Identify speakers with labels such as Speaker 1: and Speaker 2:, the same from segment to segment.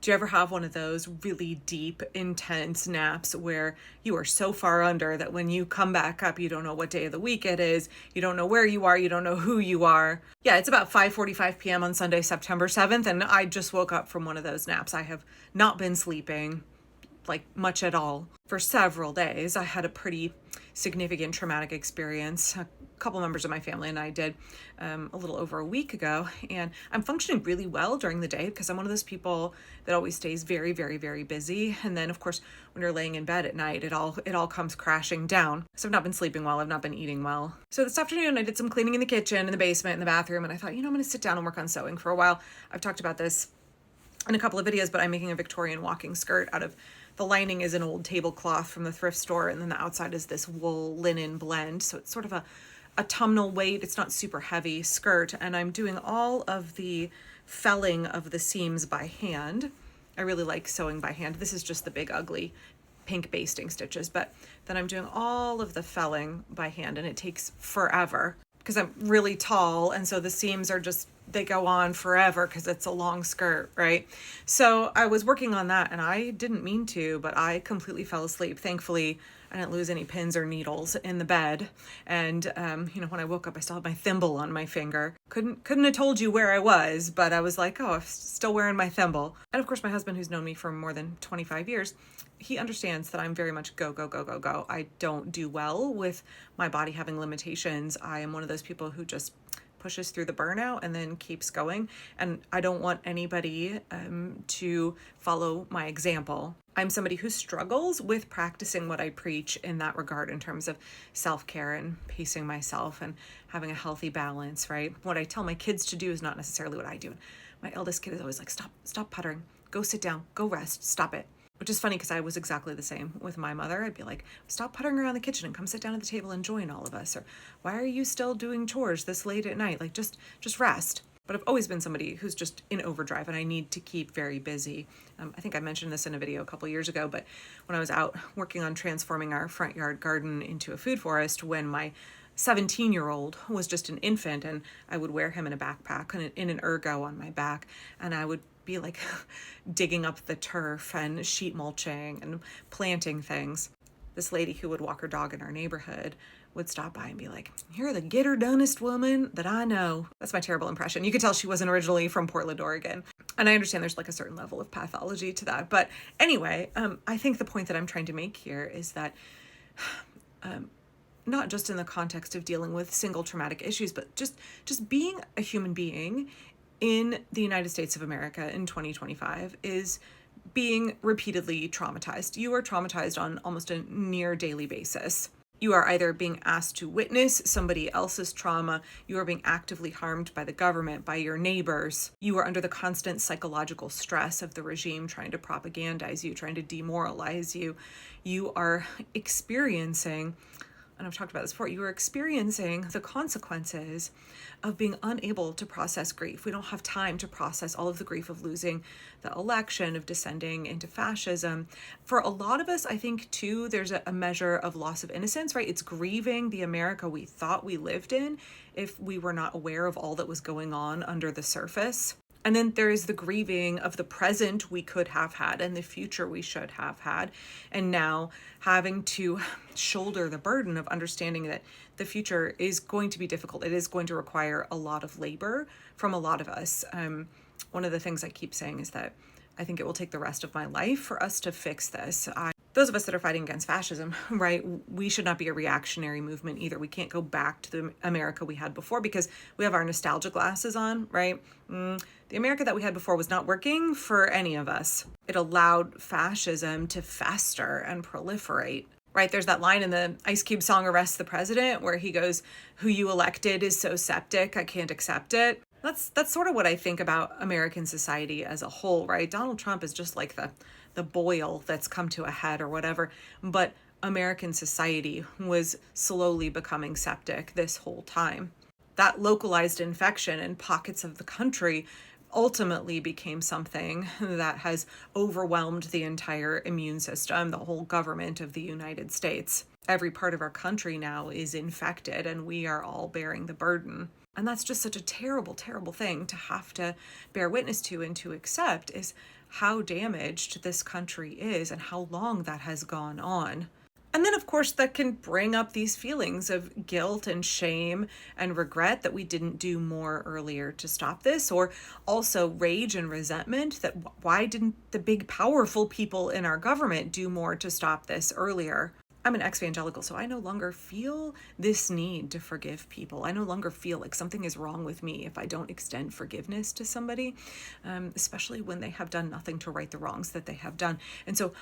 Speaker 1: Do you ever have one of those really deep, intense naps where you are so far under that when you come back up, you don't know what day of the week it is, you don't know where you are, you don't know who you are? Yeah, it's about 5:45 p.m. on Sunday, September 7th, and I just woke up from one of those naps. I have not been sleeping like much at all for several days. I had a pretty significant traumatic experience. A couple members of my family and I did a little over a week ago, and I'm functioning really well during the day because I'm one of those people that always stays very, very, very busy. And then, of course, when you're laying in bed at night, it all comes crashing down. So I've not been sleeping well. I've not been eating well. So this afternoon, I did some cleaning in the kitchen, in the basement, in the bathroom, and I thought, I'm going to sit down and work on sewing for a while. I've talked about this in a couple of videos, but I'm making a Victorian walking skirt out of, the lining is an old tablecloth from the thrift store, and then the outside is this wool linen blend. So it's sort of a autumnal weight. It's not super heavy skirt, and I'm doing all of the felling of the seams by hand. I really like sewing by hand. This is just the big ugly pink basting stitches, but then I'm doing all of the felling by hand, and it takes forever because I'm really tall, and so the seams are just, they go on forever because it's a long skirt, right? So I was working on that, and I didn't mean to, but I completely fell asleep. Thankfully, I didn't lose any pins or needles in the bed. And, when I woke up, I still had my thimble on my finger. Couldn't have told you where I was, but I was like, oh, I'm still wearing my thimble. And of course, my husband, who's known me for more than 25 years, he understands that I'm very much go, go, go, go, go. I don't do well with my body having limitations. I am one of those people who just pushes through the burnout and then keeps going. And I don't want anybody to follow my example. I'm somebody who struggles with practicing what I preach in that regard in terms of self-care and pacing myself and having a healthy balance, right? What I tell my kids to do is not necessarily what I do. My eldest kid is always like, stop puttering, go sit down, go rest, stop it. Which is funny because I was exactly the same with my mother. I'd be like, stop puttering around the kitchen and come sit down at the table and join all of us. Or why are you still doing chores this late at night? Like, just rest. But I've always been somebody who's just in overdrive, and I need to keep very busy. I think I mentioned this in a video a couple years ago, but when I was out working on transforming our front yard garden into a food forest, when my 17-year-old was just an infant, and I would wear him in a backpack and in an ergo on my back, and I would be like digging up the turf and sheet mulching and planting things. This lady who would walk her dog in our neighborhood would stop by and be like, "You're the get-her-donest woman that I know." That's my terrible impression. You could tell she wasn't originally from Portland, Oregon. And I understand there's like a certain level of pathology to that. But anyway, I think the point that I'm trying to make here is that not just in the context of dealing with single traumatic issues, but just being a human being in the United States of America in 2025 is being repeatedly traumatized. You are traumatized on almost a near daily basis. You are either being asked to witness somebody else's trauma, you are being actively harmed by the government, by your neighbors. You are under the constant psychological stress of the regime trying to propagandize you, trying to demoralize you. You are experiencing, and I've talked about this before, you are experiencing the consequences of being unable to process grief. We don't have time to process all of the grief of losing the election, of descending into fascism. For a lot of us, I think too, there's a measure of loss of innocence, right? It's grieving the America we thought we lived in if we were not aware of all that was going on under the surface. And then there is the grieving of the present we could have had and the future we should have had. And now having to shoulder the burden of understanding that the future is going to be difficult. It is going to require a lot of labor from a lot of us. One of the things I keep saying is that I think it will take the rest of my life for us to fix this. Those of us that are fighting against fascism, right, we should not be a reactionary movement either. We can't go back to the America we had before because we have our nostalgia glasses on, right? The America that we had before was not working for any of us. It allowed fascism to fester and proliferate, right? There's that line in the Ice Cube song, Arrest the President, where he goes, "Who you elected is so septic, I can't accept it." That's sort of what I think about American society as a whole, right? Donald Trump is just like the boil that's come to a head or whatever, but American society was slowly becoming septic this whole time. That localized infection in pockets of the country ultimately became something that has overwhelmed the entire immune system, the whole government of the United States. Every part of our country now is infected, and we are all bearing the burden. And that's just such a terrible, terrible thing to have to bear witness to and to accept, is how damaged this country is and how long that has gone on. And then, of course, that can bring up these feelings of guilt and shame and regret that we didn't do more earlier to stop this, or also rage and resentment that why didn't the big, powerful people in our government do more to stop this earlier? I'm an ex-evangelical, so I no longer feel this need to forgive people. I no longer feel like something is wrong with me if I don't extend forgiveness to somebody, especially when they have done nothing to right the wrongs that they have done. And so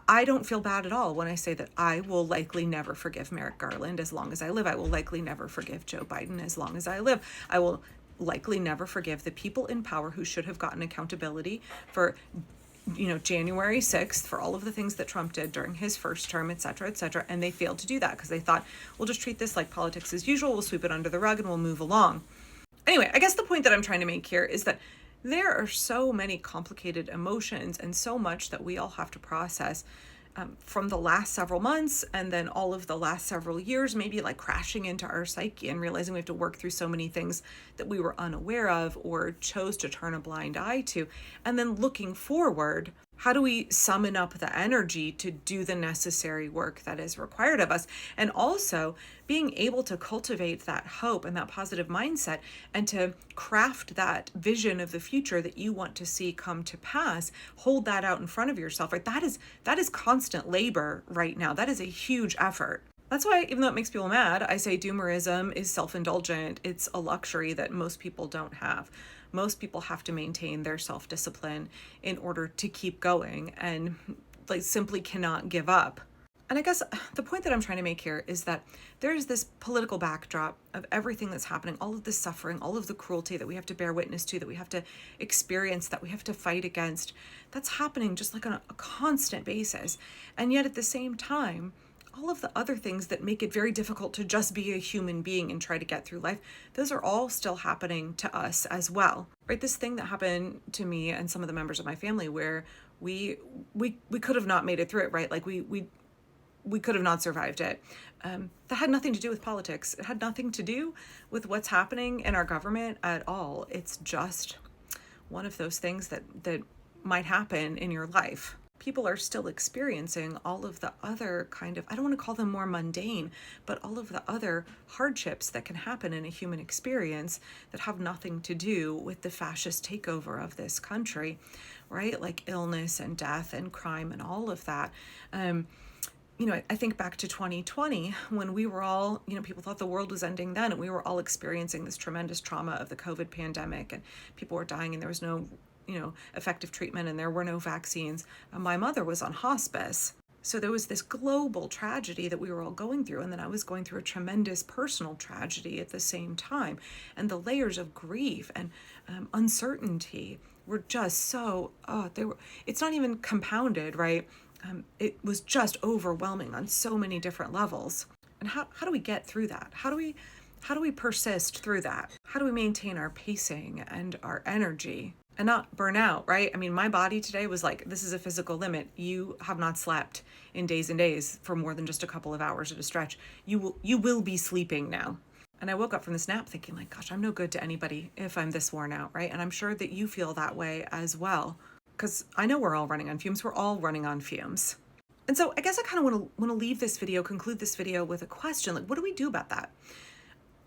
Speaker 1: I don't feel bad at all when I say that I will likely never forgive Merrick Garland as long as I live. I will likely never forgive Joe Biden as long as I live. I will likely never forgive the people in power who should have gotten accountability for, January 6th, for all of the things that Trump did during his first term, et cetera, and they failed to do that because they thought, we'll just treat this like politics as usual, we'll sweep it under the rug and we'll move along. Anyway, I guess the point that I'm trying to make here is that there are so many complicated emotions and so much that we all have to process from the last several months and then all of the last several years, maybe like crashing into our psyche and realizing we have to work through so many things that we were unaware of or chose to turn a blind eye to. And then looking forward, how do we summon up the energy to do the necessary work that is required of us? And also being able to cultivate that hope and that positive mindset and to craft that vision of the future that you want to see come to pass, hold that out in front of yourself, right? That is constant labor right now. That is a huge effort. That's why, even though it makes people mad, I say doomerism is self-indulgent. It's a luxury that most people don't have. Most people have to maintain their self-discipline in order to keep going and simply cannot give up. And I guess the point that I'm trying to make here is that there's this political backdrop of everything that's happening, all of the suffering, all of the cruelty that we have to bear witness to, that we have to experience, that we have to fight against. That's happening just like on a constant basis. And yet at the same time, all of the other things that make it very difficult to just be a human being and try to get through life, those are all still happening to us as well, right? This thing that happened to me and some of the members of my family where we could have not made it through it, right? Like we could have not survived it. That had nothing to do with politics. It had nothing to do with what's happening in our government at all. It's just one of those things that might happen in your life. People are still experiencing all of the other kind of, I don't want to call them more mundane, but all of the other hardships that can happen in a human experience that have nothing to do with the fascist takeover of this country, right? Like illness and death and crime and all of that. I think back to 2020 when we were all, people thought the world was ending then, and we were all experiencing this tremendous trauma of the COVID pandemic, and people were dying, and there was no effective treatment, and there were no vaccines. My mother was on hospice. So there was this global tragedy that we were all going through. And then I was going through a tremendous personal tragedy at the same time. And the layers of grief and uncertainty were just so, it's not even compounded, right? It was just overwhelming on so many different levels. And how do we get through that? How do we persist through that? How do we maintain our pacing and our energy and not burn out, right? I mean, my body today was like, this is a physical limit. You have not slept in days and days for more than just a couple of hours at a stretch. You will be sleeping now. And I woke up from this nap thinking like, gosh, I'm no good to anybody if I'm this worn out, right? And I'm sure that you feel that way as well, because I know we're all running on fumes. We're all running on fumes. And so I guess I kind of want to conclude this video with a question, like, what do we do about that?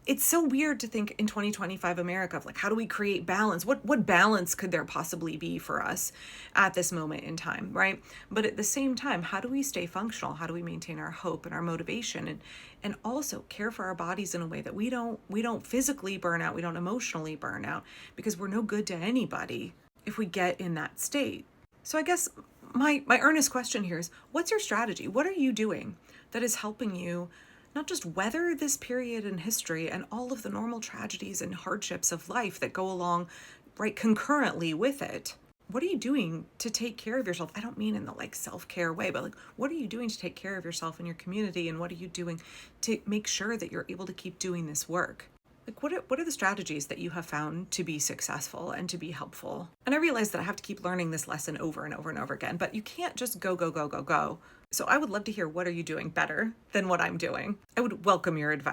Speaker 1: It's so weird to think in 2025 America of like, how do we create balance? What balance could there possibly be for us at this moment in time, right? But at the same time, how do we stay functional? How do we maintain our hope and our motivation and also care for our bodies in a way that we don't physically burn out, we don't emotionally burn out, because we're no good to anybody if we get in that state. So I guess my earnest question here is, what's your strategy? What are you doing that is helping you not just weather this period in history and all of the normal tragedies and hardships of life that go along right concurrently with it? What are you doing to take care of yourself? I don't mean in the like self-care way, but like, what are you doing to take care of yourself and your community? And what are you doing to make sure that you're able to keep doing this work? Like, what are the strategies that you have found to be successful and to be helpful? And I realize that I have to keep learning this lesson over and over and over again, but you can't just go. So I would love to hear, what are you doing better than what I'm doing? I would welcome your advice.